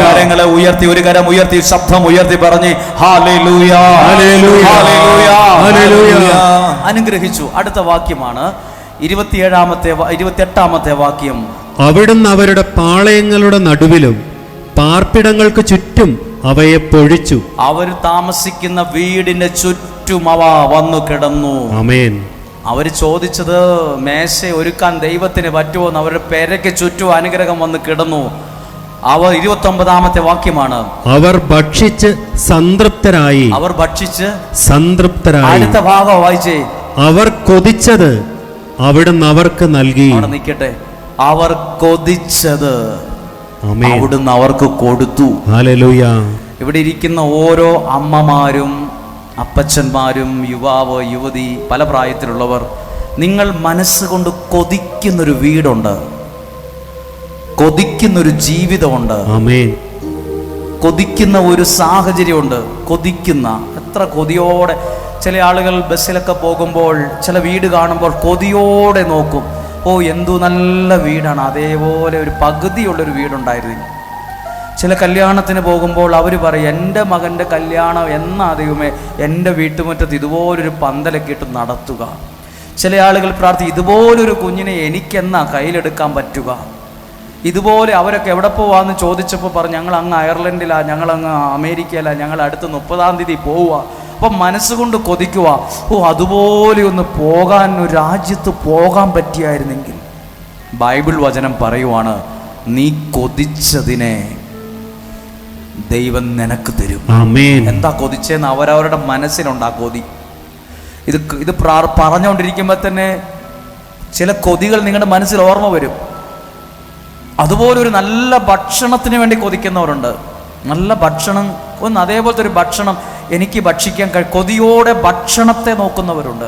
കരങ്ങളെ ഉയർത്തി, ഒരു കരം ഉയർത്തി, ശബ്ദം ഉയർത്തി പറഞ്ഞ് ഹല്ലേലൂയ, അനുഗ്രഹിച്ചു. അടുത്ത വാക്യമാണ് 28-ാമത്തെ വാക്യം. അവിടുന്ന് അവരുടെ പാളയങ്ങളുടെ നടുവിലും പാർപ്പിടങ്ങൾക്ക് ചുറ്റും അവയെ പൊഴിച്ചു. അവർ താമസിക്കുന്ന വീടിന്റെ ചുറ്റും അവ വന്നു കിടന്നു. ആമേൻ. അവർ ചോദിച്ചത് മേശ ഒരുക്കാൻ ദൈവത്തിന് പറ്റുമോന്ന്. അവരുടെ പെരയ്ക്ക് ചുറ്റും അനുഗ്രഹം വന്ന് കിടന്നു. അവർ 29-ാമത്തെ വാക്യമാണ്, അവർ ഭക്ഷിച്ച് സംതൃപ്തരായി. അടുത്ത ഭാഗം വായിച്ചേ. അവർ കൊതിച്ചത് അവിടുന്ന് അവർക്ക് നൽകി. അവിടെ നിൽക്കട്ടെ. അവർ കൊതിച്ചത് അവിടുന്ന് അവർക്ക് കൊടുത്തു. ഹല്ലേലൂയ. ഇവിടെ ഇരിക്കുന്ന ഓരോ അമ്മമാരും അപ്പച്ചന്മാരും യുവാവ് യുവതി പല പ്രായത്തിലുള്ളവർ, നിങ്ങൾ മനസ്സുകൊണ്ട് കൊതിക്കുന്നൊരു വീടുണ്ട്, കൊതിക്കുന്നൊരു ജീവിതമുണ്ട്, കൊതിക്കുന്ന ഒരു സാഹചര്യമുണ്ട്. എത്ര കൊതിയോടെ ചില ആളുകൾ ബസ്സിലൊക്കെ പോകുമ്പോൾ ചില വീട് കാണുമ്പോൾ കൊതിയോടെ നോക്കും. ഓ, എന്തു നല്ല വീടാണ്, അതേപോലെ ഒരു പകുതിയുള്ളൊരു വീടുണ്ടായിരുന്നു. ചില കല്യാണത്തിന് പോകുമ്പോൾ അവർ പറയും, എൻ്റെ മകൻ്റെ കല്യാണം എന്നാ ദൈവമേ എൻ്റെ വീട്ടുമുറ്റത്ത് ഇതുപോലൊരു പന്തലൊക്കെ ഇട്ട് നടത്തുക. ചില ആളുകൾ പ്രാർത്ഥിക്കും, ഇതുപോലൊരു കുഞ്ഞിനെ എനിക്കെന്നാ കയ്യിലെടുക്കാൻ പറ്റുക. ഇതുപോലെ അവരൊക്കെ എവിടെ പോവാന്ന് ചോദിച്ചപ്പോൾ പറഞ്ഞു, ഞങ്ങൾ അങ്ങ് അയർലൻഡിലാണ്, ഞങ്ങളങ്ങ് അമേരിക്കയിലാണ്, ഞങ്ങൾ അടുത്ത 30-ാം തീയതി പോവുക. അപ്പം മനസ്സുകൊണ്ട് കൊതിക്കുക, ഓ അതുപോലെ ഒന്ന് പോകാൻ, ഒരു രാജ്യത്ത് പോകാൻ പറ്റിയായിരുന്നെങ്കിൽ. ബൈബിൾ വചനം പറയുവാണ്, നീ കൊതിച്ചതിനെ ദൈവം നിനക്ക് തരും. എന്താ കൊതിച്ചെന്ന് അവരവരുടെ മനസ്സിലുണ്ടാ കൊതി. ഇത് പറഞ്ഞുകൊണ്ടിരിക്കുമ്പോൾ തന്നെ ചില കൊതികൾ നിങ്ങളുടെ മനസ്സിൽ ഓർമ്മ വരും. അതുപോലെ ഒരു നല്ല ഭക്ഷണത്തിന് വേണ്ടി കൊതിക്കുന്നവരുണ്ട്. നല്ല ഭക്ഷണം, അതേപോലത്തെ ഒരു ഭക്ഷണം എനിക്ക് ഭക്ഷിക്കാൻ കൊതിയോടെ ഭക്ഷണത്തെ നോക്കുന്നവരുണ്ട്.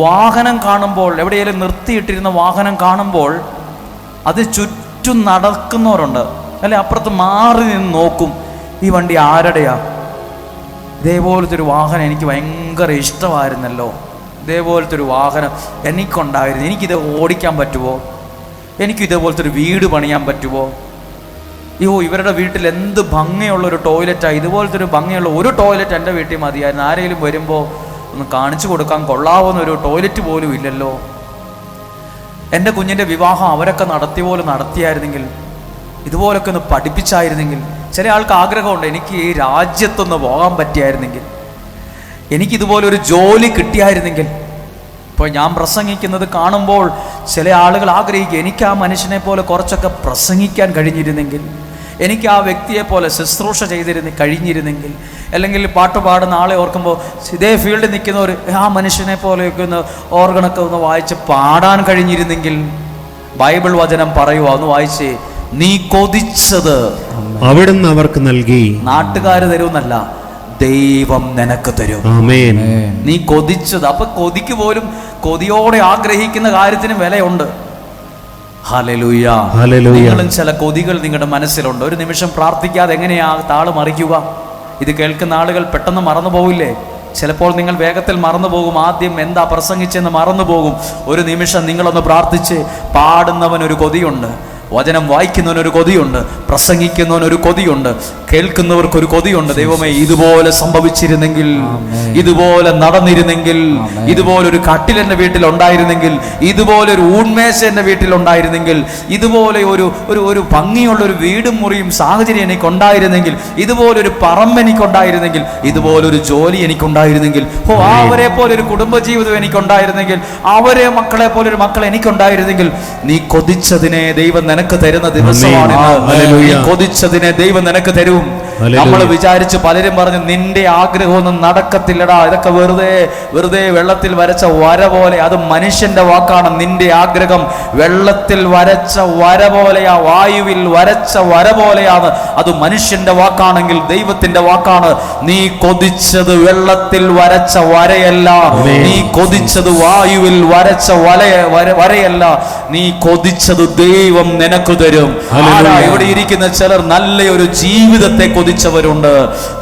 വാഹനം കാണുമ്പോൾ, എവിടെയെങ്കിലും നിർത്തിയിട്ടിരുന്ന വാഹനം കാണുമ്പോൾ അത് ചുറ്റും നടക്കുന്നവരുണ്ട്. അല്ലെ, അപ്പുറത്ത് മാറി നിന്ന് നോക്കും, ഈ വണ്ടി ആരുടെയാ? ഇതേപോലത്തെ ഒരു വാഹനം എനിക്ക് ഭയങ്കര ഇഷ്ടമായിരുന്നല്ലോ, ഇതേപോലത്തെ ഒരു വാഹനം എനിക്കുണ്ടായിരുന്നു, എനിക്കിത് ഓടിക്കാൻ പറ്റുമോ? എനിക്ക് ഇതേപോലത്തെ ഒരു വീട് പണിയാൻ പറ്റുമോ? അയ്യോ, ഇവരുടെ വീട്ടിൽ എന്ത് ഭംഗിയുള്ളൊരു ടോയ്ലറ്റാണ്, ഇതുപോലത്തെ ഒരു ഭംഗിയുള്ള ഒരു ടോയ്ലറ്റ് എൻ്റെ വീട്ടിൽ മതിയായിരുന്നു. ആരെങ്കിലും വരുമ്പോൾ ഒന്ന് കാണിച്ചു കൊടുക്കാൻ കൊള്ളാവുന്നൊരു ടോയ്ലറ്റ് പോലും ഇല്ലല്ലോ. എൻ്റെ കുഞ്ഞിൻ്റെ വിവാഹം അവരൊക്കെ നടത്തിയായിരുന്നെങ്കിൽ, ഇതുപോലൊക്കെ ഒന്ന് പഠിപ്പിച്ചായിരുന്നെങ്കിൽ. ചില ആൾക്ക് ആഗ്രഹമുണ്ട്, എനിക്ക് ഈ രാജ്യത്തൊന്ന് പോകാൻ പറ്റിയായിരുന്നെങ്കിൽ. എനിക്കിതുപോലൊരു ജോലി കിട്ടിയായിരുന്നെങ്കിൽ. ഇപ്പോൾ ഞാൻ പ്രസംഗിക്കുന്നത് കാണുമ്പോൾ ചില ആളുകൾ ആഗ്രഹിക്കും, എനിക്ക് ആ മനുഷ്യനെ പോലെ കുറച്ചൊക്കെ പ്രസംഗിക്കാൻ കഴിഞ്ഞിരുന്നെങ്കിൽ, എനിക്ക് ആ വ്യക്തിയെ പോലെ ശുശ്രൂഷ കഴിഞ്ഞിരുന്നെങ്കിൽ, അല്ലെങ്കിൽ പാട്ട് പാടുന്ന ആളെ ഓർക്കുമ്പോൾ ഇതേ ഫീൽഡിൽ നിൽക്കുന്ന ആ മനുഷ്യനെ പോലെയൊക്കെ ഒന്ന് ഓർഗണൊക്കെ ഒന്ന് വായിച്ച് പാടാൻ കഴിഞ്ഞിരുന്നെങ്കിൽ. ബൈബിൾ വചനം പറയുക, ഒന്ന് വായിച്ചേ. നീ കൊതിച്ചത് അവിടുന്ന് അവർക്ക് നൽകി. നാട്ടുകാർ തരുമെന്നല്ല, ദൈവം നിനക്ക് തരും. ആമേൻ. നീ കൊതിച്ചത്. അപ്പൊ കൊതിക്ക് പോലും കൊതിയോടെ ആഗ്രഹിക്കുന്ന കാര്യത്തിന് വിലയുണ്ട്. ഹല്ലേലൂയ. നിങ്ങളും ചില കൊതികൾ നിങ്ങളുടെ മനസ്സിലുണ്ട്. ഒരു നിമിഷം പ്രാർത്ഥിക്കാതെ എങ്ങനെയാ താള് മറിക്കുക? ഇത് കേൾക്കുന്ന ആളുകൾ പെട്ടെന്ന് മറന്നു പോവില്ലേ? ചിലപ്പോൾ നിങ്ങൾ വേഗത്തിൽ മറന്നു പോകും. ആദ്യം എന്താ പ്രസംഗിച്ചെന്ന് മറന്നു പോകും. ഒരു നിമിഷം നിങ്ങളൊന്ന് പ്രാർത്ഥിച്ച്. പാടുന്നവനൊരു കൊതിയുണ്ട്, വചനം വായിക്കുന്നവനൊരു കൊതിയുണ്ട്, പ്രസംഗിക്കുന്നവനൊരു കൊതിയുണ്ട്, കേൾക്കുന്നവർക്കൊരു കൊതിയുണ്ട്. ദൈവമേ, ഇതുപോലെ സംഭവിച്ചിരുന്നെങ്കിൽ, ഇതുപോലെ നടന്നിരുന്നെങ്കിൽ, ഇതുപോലൊരു കട്ടിൽ എൻ്റെ വീട്ടിൽ ഉണ്ടായിരുന്നെങ്കിൽ, ഇതുപോലൊരു ഊൺമേശ എൻ്റെ വീട്ടിൽ ഉണ്ടായിരുന്നെങ്കിൽ, ഇതുപോലെ ഒരു ഭംഗിയുള്ളൊരു വീടും മുറിയും സാഹചര്യം എനിക്കുണ്ടായിരുന്നെങ്കിൽ, ഇതുപോലൊരു പറമ്പ് എനിക്കുണ്ടായിരുന്നെങ്കിൽ, ഇതുപോലൊരു ജോലി എനിക്കുണ്ടായിരുന്നെങ്കിൽ, അവരെ പോലെ ഒരു കുടുംബജീവിതം എനിക്കുണ്ടായിരുന്നെങ്കിൽ, അവരെ മക്കളെ പോലൊരു മക്കൾ എനിക്കുണ്ടായിരുന്നെങ്കിൽ. നീ കൊതിച്ചതിനെ ദൈവം നിനക്ക് തരുന്ന ദിവസമാണ്. കൊതിച്ചതിനെ ദൈവം നിനക്ക് തരും. നമ്മൾ വിചാരിച്ച് പലരും പറഞ്ഞു, നിന്റെ ആഗ്രഹമൊന്നും നടക്കത്തില്ലടാ, ഇതൊക്കെ വെറുതെ വെള്ളത്തിൽ വരച്ച വര പോലെ. അത് മനുഷ്യന്റെ വാക്കാണ്. നിന്റെ ആഗ്രഹം വെള്ളത്തിൽ വരച്ച വര പോലെയാ, വായുവിൽ വരച്ച വര പോലെയാണ്. അത് മനുഷ്യന്റെ വാക്കാണെങ്കിൽ ദൈവത്തിന്റെ വാക്കാണ്. നീ കൊതിച്ചത് വെള്ളത്തിൽ വരച്ച വരയല്ല, നീ കൊതിച്ചത് വായുവിൽ വരച്ച വരയല്ല, നീ കൊതിച്ചത് ദൈവം നിനക്ക് തരും. ഇവിടെ ഇരിക്കുന്ന ചിലർ നല്ലൊരു ജീവിതത്തെ കൊതിച്ചവരുണ്ട്,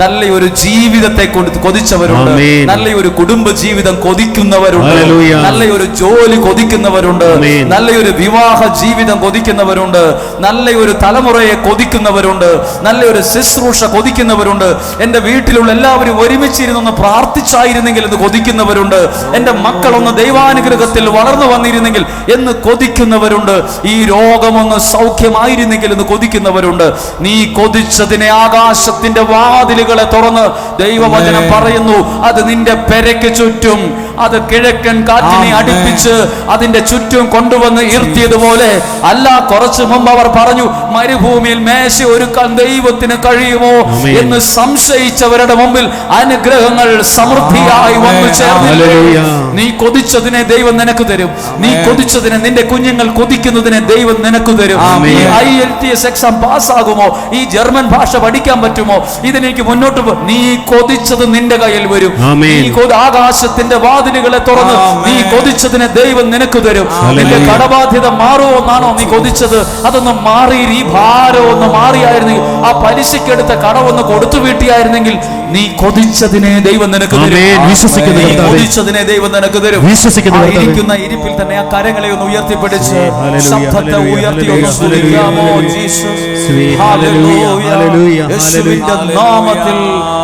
നല്ലൊരു ജീവിതത്തെ കൊതിച്ചവരുണ്ട്, നല്ലൊരു കുടുംബ ജീവിതം കൊതിക്കുന്നവരുണ്ട്, നല്ലൊരു ജോലി കൊതിക്കുന്നവരുണ്ട്, നല്ലൊരു വിവാഹ ജീവിതം കൊതിക്കുന്നവരുണ്ട്, നല്ലൊരു തലമുറയെ കൊതിക്കുന്നവരുണ്ട്, നല്ലൊരു ശുശ്രൂഷ കൊതിക്കുന്നവരുണ്ട്. എൻ്റെ വീട്ടിലുള്ള എല്ലാവരും ഒരുമിച്ചിരുന്നൊന്ന് പ്രാർത്ഥിച്ചായിരുന്നെങ്കിൽ എന്ന് കൊതിക്കുന്നവരുണ്ട്. എൻ്റെ മക്കളൊന്ന് ദൈവാനുഗ്രഹത്തിൽ വളർന്നു വന്നിരുന്നെങ്കിൽ എന്ന് കൊതിക്കുന്നവരുണ്ട്. ഈ രോഗമൊന്ന് സൗഖ്യമായിരുന്നെങ്കിൽ എന്ന് കൊതിക്കുന്നവരുണ്ട്. നീ കൊതിച്ചതിനെ ആകാശത്തിന്റെ വാതിലുകളെ തുറന്ന് ദൈവവചനം പറയുന്നു, അത് നിന്റെ പെരയ്ക്ക് ചുറ്റും, അത് കിഴക്കൻ കാറ്റിനെ അടുപ്പിച്ച് അതിന്റെ ചുറ്റും കൊണ്ടുവന്ന് ഇരുത്തിയതുപോലെ അല്ല. കുറച്ചു മുമ്പ് അവർ പറഞ്ഞു, മരുഭൂമിയിൽ മേശ ഒരുക്കാൻ ദൈവത്തിന് കഴിയുമോ എന്ന് സംശയിച്ചവരുടെ മുമ്പിൽ അനുഗ്രഹങ്ങൾ സമൃദ്ധിയായി വന്നു ചേർന്നു. നീ കൊതിച്ചതിനെ ദൈവം നിനക്ക് തരും. നീ കൊതിച്ചതിനെ, നിന്റെ കുഞ്ഞുങ്ങൾ കൊതിക്കുന്നതിനെ ദൈവം നിനക്ക് തരും. ഈ IELTS എക്സാം പാസ്സാകുമോ? ഈ ജർമ്മൻ ഭാഷ പഠിക്കാൻ പറ്റുമോ? ഇതിലേക്ക് മുന്നോട്ട് നീ കൊതിച്ചത് നിന്റെ കയ്യിൽ വരും. ആകാശത്തിന്റെ വാതിലുകളെ തുറന്ന് നീ കൊതിച്ചതിനെ ദൈവം നിനക്ക് തരും. നിന്റെ കടബാധ്യത മാറുമെന്നാണോ നീ കൊതിച്ചത്? അതൊന്ന് മാറി, ഈ ഭാരം ഒന്ന് മാറിയായിരുന്നെങ്കിൽ, ആ പലിശക്കെടുത്ത കടമൊന്ന് കൊടുത്തു വീട്ടിയായിരുന്നെങ്കിൽ, നീ കൊതിച്ചതിനെ ദൈവം നിനക്ക് തരും. കൊതിച്ചതിനെ ദൈവം നിനക്ക് തരും. ഇരിക്കുന്ന ഇരിപ്പിൽ തന്നെ ആ കരങ്ങളെ ഒന്ന് ഉയർത്തിപ്പിടിച്ച് ശബ്ദത്തെ ഉയർത്തി ഒന്ന് സ്തുതിക്കാമോ? യേശുവിന്റെ നാമത്തിൽ,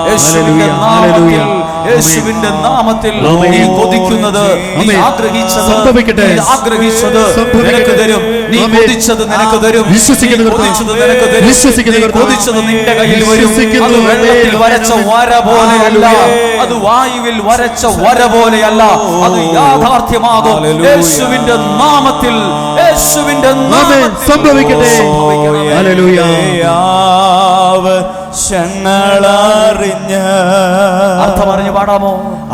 യേശുവിന്റെ നാമത്തിൽ, യേശുവിന്റെ നാമത്തിൽ നീ കൊതിക്കുന്നത്, നീ ആഗ്രഹിച്ചത് നിനക്ക് തരും. നീ കൊതിച്ചത് നിനക്ക് തരും. കൊതിച്ചത് നിനക്ക് തരും. കൊതിച്ചത് നിന്റെ കയ്യിൽ വരും. അത് വെള്ളത്തിൽ വരച്ച വര പോലെയല്ല, അത് വായുവിൽ വരച്ച വര പോലെയല്ല, അത് യാഥാർത്ഥ്യമാകും. യേശുവിന്റെ നാമത്തിൽ, യേശുവിന്റെ നാമത്തിൽ സംഭവിക്കട്ടെ. ഹല്ലേലൂയ. ശങ്ങളറിഞ്ഞ് അർത്ഥമറിഞ്ഞ് പാടാമോ?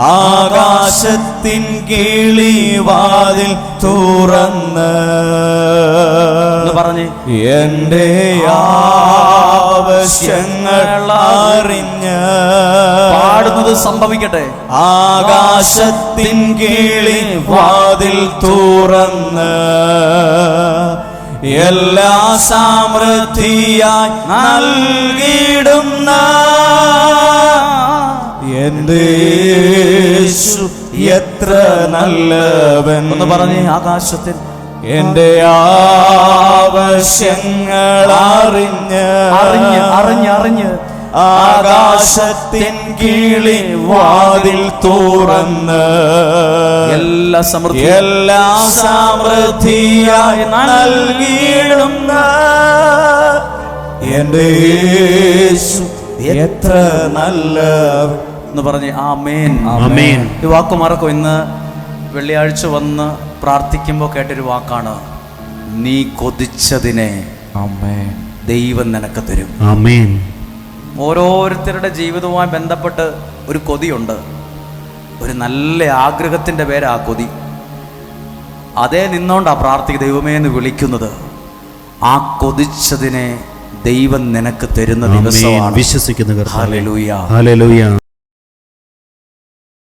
ആകാശത്തിൻ കിളിവാതിൽ തുറന്ന് പറഞ്ഞ് എന്റെ ആവശ്യങ്ങൾ അറിഞ്ഞ് പാടുന്നത് സംഭവിക്കട്ടെ. ആകാശത്തിൻ കിളിവാതിൽ തുറന്ന് എല്ലാ സമൃദ്ധിയായി നൽകിടുന്ന എന്റെ യേശു എത്ര നല്ലവൻ. ഒന്ന് പറഞ്ഞേ, ആകാശത്തിൽ എന്റെ ആവശ്യങ്ങൾ അറിഞ്ഞ് ആകാശത്തിൻ കിളിവാതിൽ തുറന്ന് എല്ലാ സമൃദ്ധിയായി നൽകിയിടുന്ന എന്റെ യേശു എത്ര നല്ലവൻ. എന്ന് പറഞ്ഞ് ആമേൻ. ആമേൻ. ഈ വാക്ക് മറക്കും. ഇന്ന് വെള്ളിയാഴ്ച വന്ന് പ്രാർത്ഥിക്കുമ്പോൾ കേട്ടൊരു വാക്കാണ്, നീ കൊതിച്ചതിനെ ദൈവം നിനക്ക് തരും. ആമേൻ. ഓരോരുത്തരുടെ ജീവിതവുമായി ബന്ധപ്പെട്ട് ഒരു കൊതിയുണ്ട്. ഒരു നല്ല ആഗ്രഹത്തിൻ്റെ പേരാ കൊതി. അതേ നിന്നോണ്ടാ പ്രാർത്ഥിക്കുക, ദൈവമേ എന്ന് വിളിക്കുന്നത്. ആ കൊതിച്ചതിനെ ദൈവം നിനക്ക് തരുന്ന ദിവസമാണ്. വിശ്വസിക്കുന്നു. ഹല്ലേലൂയ. ഹല്ലേലൂയ.